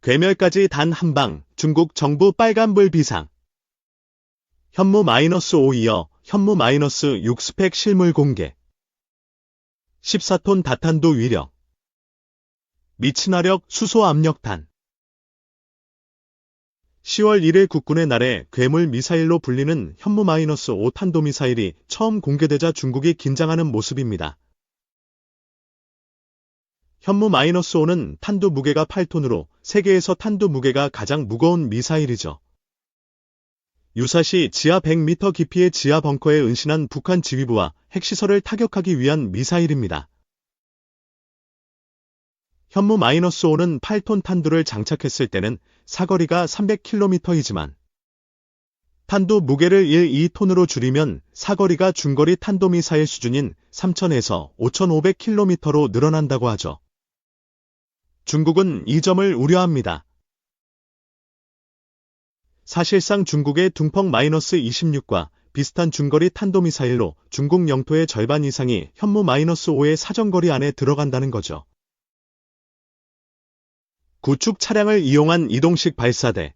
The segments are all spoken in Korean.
괴멸까지 단 한 방, 중국 정부 빨간불 비상. 현무 -5 이어 현무 -6 스펙 실물 공개. 14톤 다탄도 위력. 미친화력 수소 압력탄. 10월 1일 국군의 날에 괴물 미사일로 불리는 현무 -5 탄도미사일이 처음 공개되자 중국이 긴장하는 모습입니다. 현무 -5는 탄두 무게가 8톤으로 세계에서 탄두 무게가 가장 무거운 미사일이죠. 유사시 지하 100m 깊이의 지하 벙커에 은신한 북한 지휘부와 핵시설을 타격하기 위한 미사일입니다. 현무 -5는 8톤 탄두를 장착했을 때는 사거리가 300km이지만 탄두 무게를 2톤으로 줄이면 사거리가 중거리 탄도미사일 수준인 3000에서 5500km로 늘어난다고 하죠. 중국은 이 점을 우려합니다. 사실상 중국의 둥펑 -26과 비슷한 중거리 탄도미사일로 중국 영토의 절반 이상이 현무 -5의 사정거리 안에 들어간다는 거죠. 구축 차량을 이용한 이동식 발사대.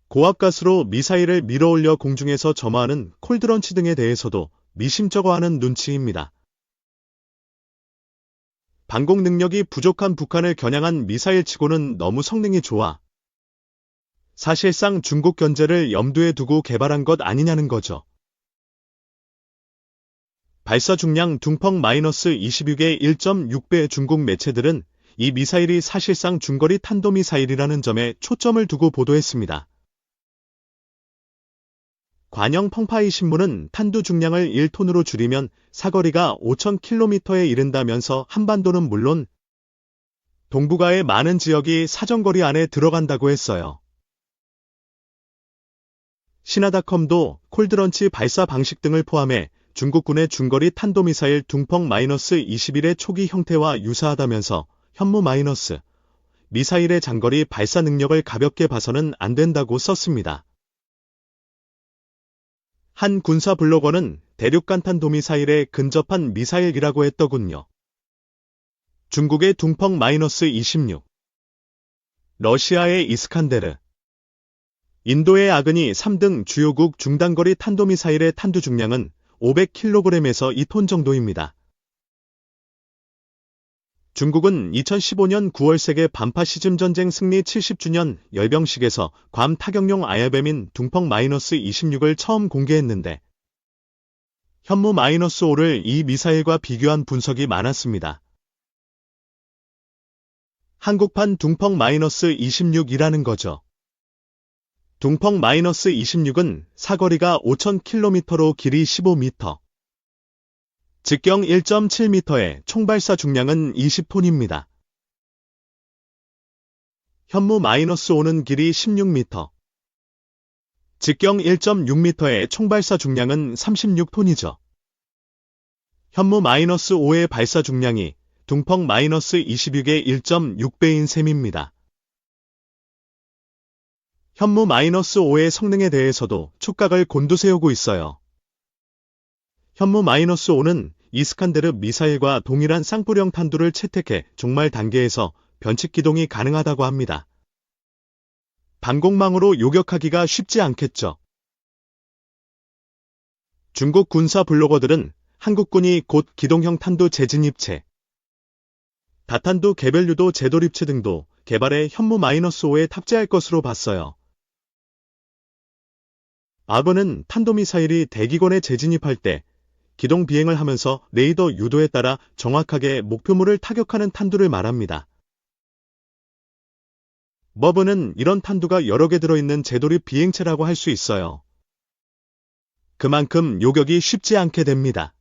고압가스로 미사일을 밀어올려 공중에서 점화하는 콜드런치 등에 대해서도 미심쩍어하는 눈치입니다. 방공 능력이 부족한 북한을 겨냥한 미사일치고는 너무 성능이 좋아 사실상 중국 견제를 염두에 두고 개발한 것 아니냐는 거죠. 발사 중량 둥펑 -26의 1.6배 중국 매체들은 이 미사일이 사실상 중거리 탄도미사일이라는 점에 초점을 두고 보도했습니다. 관영 펑파이 신문은 탄두 중량을 1톤으로 줄이면 사거리가 5000km에 이른다면서 한반도는 물론 동북아의 많은 지역이 사정거리 안에 들어간다고 했어요. 신화닷컴도 콜드런치 발사 방식 등을 포함해 중국군의 중거리 탄도미사일 둥펑 -21의 초기 형태와 유사하다면서 현무 미사일의 장거리 발사 능력을 가볍게 봐서는 안 된다고 썼습니다. 한 군사 블로거는 대륙간 탄도미사일에 근접한 미사일이라고 했더군요. 중국의 둥펑 -26, 러시아의 이스칸데르, 인도의 아그니 3등 주요국 중단거리 탄도미사일의 탄두 중량은 500kg에서 2톤 정도입니다. 중국은 2015년 9월 세계 반파 시즘 전쟁 승리 70주년 열병식에서 괌 타격용 아야뱀인 둥펑 -26을 처음 공개했는데 현무 -5를 이 미사일과 비교한 분석이 많았습니다. 한국판 둥펑 -26이라는 거죠. 둥펑 -26은 사거리가 5000km로 길이 15m, 직경 1.7m에 총발사 중량은 20톤입니다. 현무 -5는 길이 16m, 직경 1.6m에 총발사 중량은 36톤이죠. 현무 -5의 발사 중량이 둥펑 -26의 1.6배인 셈입니다. 현무 -5의 성능에 대해서도 촉각을 곤두세우고 있어요. 현무 -5는 이스칸데르 미사일과 동일한 쌍불형 탄두를 채택해 종말 단계에서 변칙 기동이 가능하다고 합니다. 방공망으로 요격하기가 쉽지 않겠죠. 중국 군사 블로거들은 한국군이 곧 기동형 탄두 재진입체, 다탄두 개별유도 재도립체 등도 개발해 현무 -5에 탑재할 것으로 봤어요. 아버는 탄도미사일이 대기권에 재진입할 때 기동 비행을 하면서 레이더 유도에 따라 정확하게 목표물을 타격하는 탄두를 말합니다. 머브는 이런 탄두가 여러 개 들어있는 재도립 비행체라고 할 수 있어요. 그만큼 요격이 쉽지 않게 됩니다.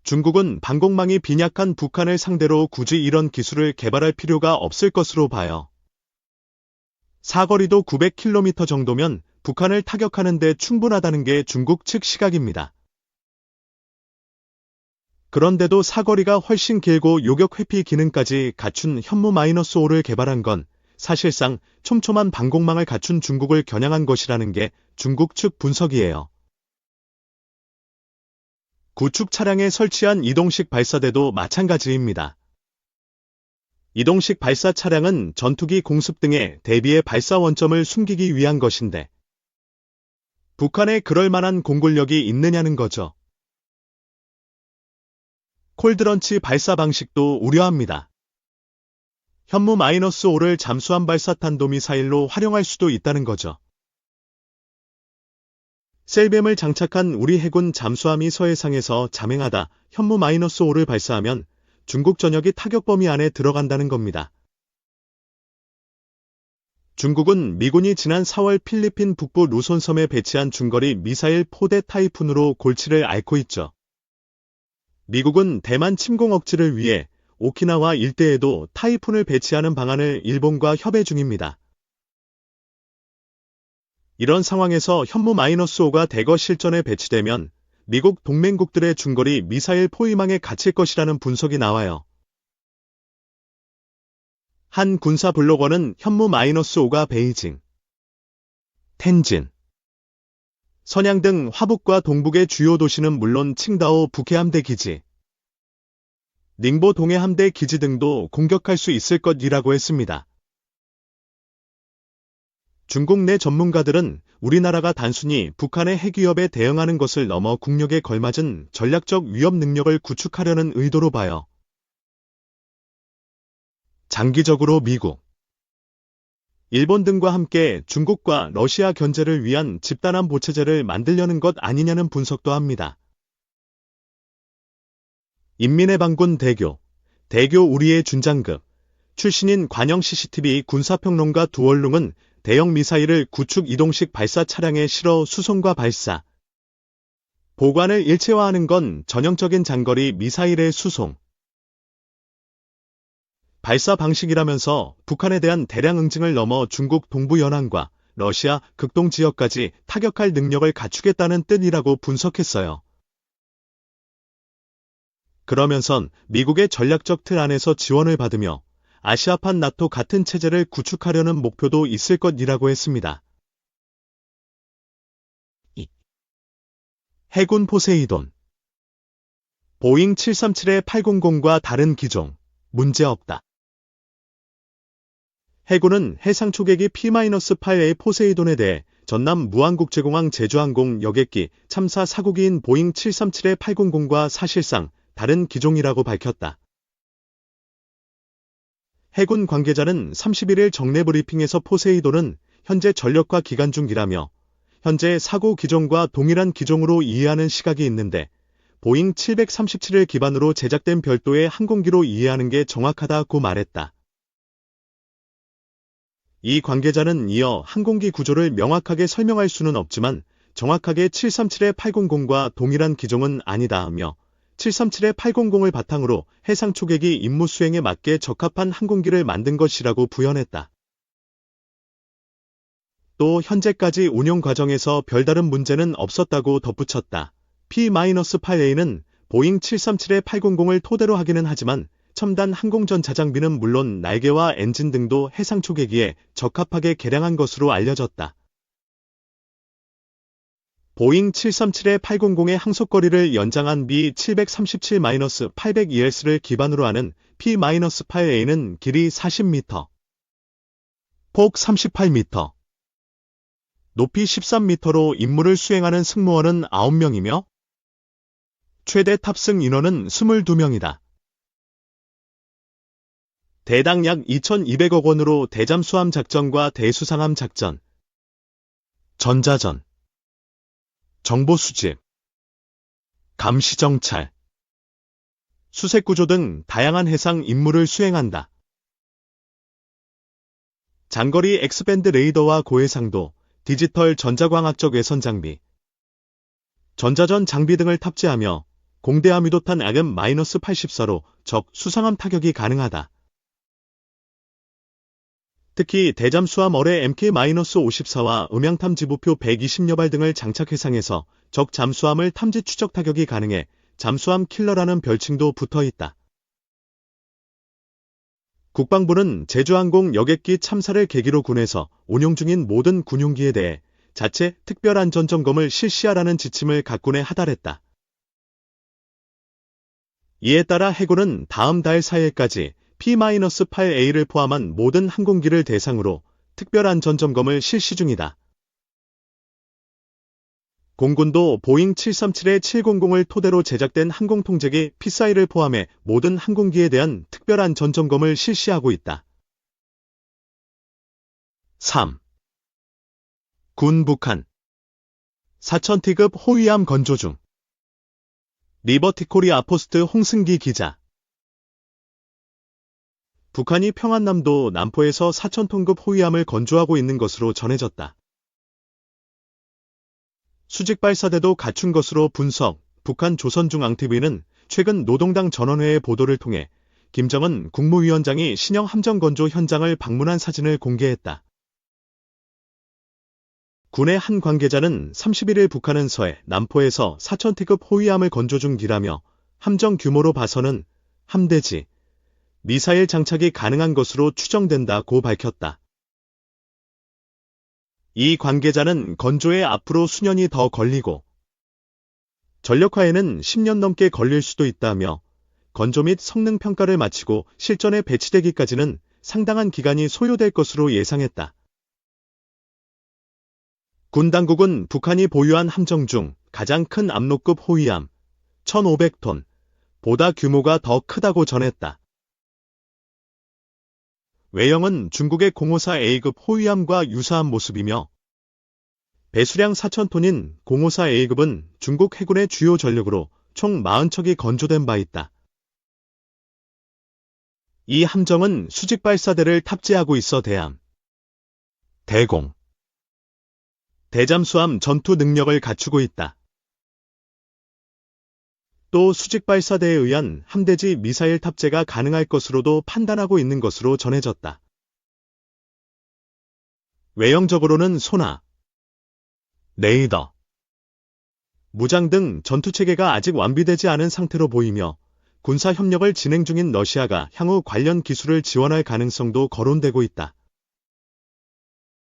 중국은 방공망이 빈약한 북한을 상대로 굳이 이런 기술을 개발할 필요가 없을 것으로 봐요. 사거리도 900km 정도면 북한을 타격하는 데 충분하다는 게 중국 측 시각입니다. 그런데도 사거리가 훨씬 길고 요격 회피 기능까지 갖춘 현무 -5를 개발한 건 사실상 촘촘한 방공망을 갖춘 중국을 겨냥한 것이라는 게 중국 측 분석이에요. 구축 차량에 설치한 이동식 발사대도 마찬가지입니다. 이동식 발사 차량은 전투기 공습 등에 대비해 발사 원점을 숨기기 위한 것인데 북한에 그럴 만한 공군력이 있느냐는 거죠. 콜드런치 발사 방식도 우려합니다. 현무-5를 잠수함 발사 탄도미사일로 활용할 수도 있다는 거죠. 셀뱀을 장착한 우리 해군 잠수함이 서해상에서 잠행하다 현무-5를 발사하면 중국 전역이 타격 범위 안에 들어간다는 겁니다. 중국은 미군이 지난 4월 필리핀 북부 루손섬에 배치한 중거리 미사일 포대 타이푼으로 골치를 앓고 있죠. 미국은 대만 침공 억지를 위해 오키나와 일대에도 타이푼을 배치하는 방안을 일본과 협의 중입니다. 이런 상황에서 현무-5가 대거 실전에 배치되면 미국 동맹국들의 중거리 미사일 포위망에 갇힐 것이라는 분석이 나와요. 한 군사 블로거는 현무-5가 베이징, 텐진, 선양 등 화북과 동북의 주요 도시는 물론 칭다오 북해함대 기지, 닝보 동해함대 기지 등도 공격할 수 있을 것이라고 했습니다. 중국 내 전문가들은 우리나라가 단순히 북한의 핵위협에 대응하는 것을 넘어 국력에 걸맞은 전략적 위협 능력을 구축하려는 의도로 봐요. 장기적으로 미국, 일본 등과 함께 중국과 러시아 견제를 위한 집단안보 체제를 만들려는 것 아니냐는 분석도 합니다. 인민의 반군 대교 우리의 준장급 출신인 관영 CCTV 군사평론가 두얼룽은 대형 미사일을 구축 이동식 발사 차량에 실어 수송과 발사, 보관을 일체화하는 건 전형적인 장거리 미사일의 수송, 발사 방식이라면서 북한에 대한 대량 응징을 넘어 중국 동부 연안과 러시아 극동 지역까지 타격할 능력을 갖추겠다는 뜻이라고 분석했어요. 그러면선 미국의 전략적 틀 안에서 지원을 받으며 아시아판 나토 같은 체제를 구축하려는 목표도 있을 것이라고 했습니다. 해군 포세이돈 보잉 737-800과 다른 기종, 문제없다. 해군은 해상 초계기 P-8A 포세이돈에 대해 전남 무안국제공항 제주항공 여객기 참사 사고기인 보잉 737-800과 사실상 다른 기종이라고 밝혔다. 해군 관계자는 31일 정례 브리핑에서 포세이돈은 현재 전력화 기간 중이라며 현재 사고 기종과 동일한 기종으로 이해하는 시각이 있는데 보잉 737을 기반으로 제작된 별도의 항공기로 이해하는 게 정확하다고 말했다. 이 관계자는 이어 항공기 구조를 명확하게 설명할 수는 없지만 정확하게 737-800과 동일한 기종은 아니다며 737-800을 바탕으로 해상 초계기 임무 수행에 맞게 적합한 항공기를 만든 것이라고 부연했다. 또 현재까지 운용 과정에서 별다른 문제는 없었다고 덧붙였다. P-8A는 보잉 737-800을 토대로 하기는 하지만 첨단 항공전차 장비는 물론 날개와 엔진 등도 해상 초계기에 적합하게 개량한 것으로 알려졌다. 보잉 737-800의 항속거리를 연장한 B737-802S를 기반으로 하는 P-8A는 길이 40m, 폭 38m, 높이 13m로 임무를 수행하는 승무원은 9명이며 최대 탑승 인원은 22명이다. 대당 약 2,200억 원으로 대잠수함 작전과 대수상함 작전, 전자전, 정보 수집, 감시 정찰, 수색 구조 등 다양한 해상 임무를 수행한다. 장거리 X밴드 레이더와 고해상도, 디지털 전자광학적 외선 장비, 전자전 장비 등을 탑재하며 공대함 유도탄 AGM-84로 적 수상함 타격이 가능하다. 특히 대잠수함 어뢰 MK-54와 음향탐 지부표 120여 발 등을 장착 해상에서 적 잠수함을 탐지 추적 타격이 가능해 잠수함 킬러라는 별칭도 붙어있다. 국방부는 제주항공 여객기 참사를 계기로 군에서 운용 중인 모든 군용기에 대해 자체 특별안전점검을 실시하라는 지침을 각군에 하달했다. 이에 따라 해군은 다음 달 4일까지 P-8A를 포함한 모든 항공기를 대상으로 특별한 전점검을 실시 중이다. 공군도 보잉 737-700을 토대로 제작된 항공통제기 P-4를 포함해 모든 항공기에 대한 특별한 전점검을 실시하고 있다. 3. 군 북한 사천T급 호위함 건조 중. 리버티 코리아 포스트 홍승기 기자. 북한이 평안남도 남포에서 4,000톤급 호위함을 건조하고 있는 것으로 전해졌다. 수직 발사대도 갖춘 것으로 분석. 북한 조선중앙TV는 최근 노동당 전원회의 보도를 통해 김정은 국무위원장이 신형 함정 건조 현장을 방문한 사진을 공개했다. 군의 한 관계자는 31일 북한은 서해 남포에서 4,000T급 호위함을 건조 중이라며 함정 규모로 봐서는 함대지 미사일 장착이 가능한 것으로 추정된다고 밝혔다. 이 관계자는 건조에 앞으로 수년이 더 걸리고 전력화에는 10년 넘게 걸릴 수도 있다며 건조 및 성능 평가를 마치고 실전에 배치되기까지는 상당한 기간이 소요될 것으로 예상했다. 군 당국은 북한이 보유한 함정 중 가장 큰 압록급 호위함 1,500톤 보다 규모가 더 크다고 전했다. 외형은 중국의 054A급 호위함과 유사한 모습이며 배수량 4,000톤인 054A급은 중국 해군의 주요 전력으로 총 40척이 건조된 바 있다. 이 함정은 수직 발사대를 탑재하고 있어 대함, 대공, 대잠수함 전투 능력을 갖추고 있다. 또 수직 발사대에 의한 함대지 미사일 탑재가 가능할 것으로도 판단하고 있는 것으로 전해졌다. 외형적으로는 소나, 레이더, 무장 등 전투체계가 아직 완비되지 않은 상태로 보이며 군사협력을 진행 중인 러시아가 향후 관련 기술을 지원할 가능성도 거론되고 있다.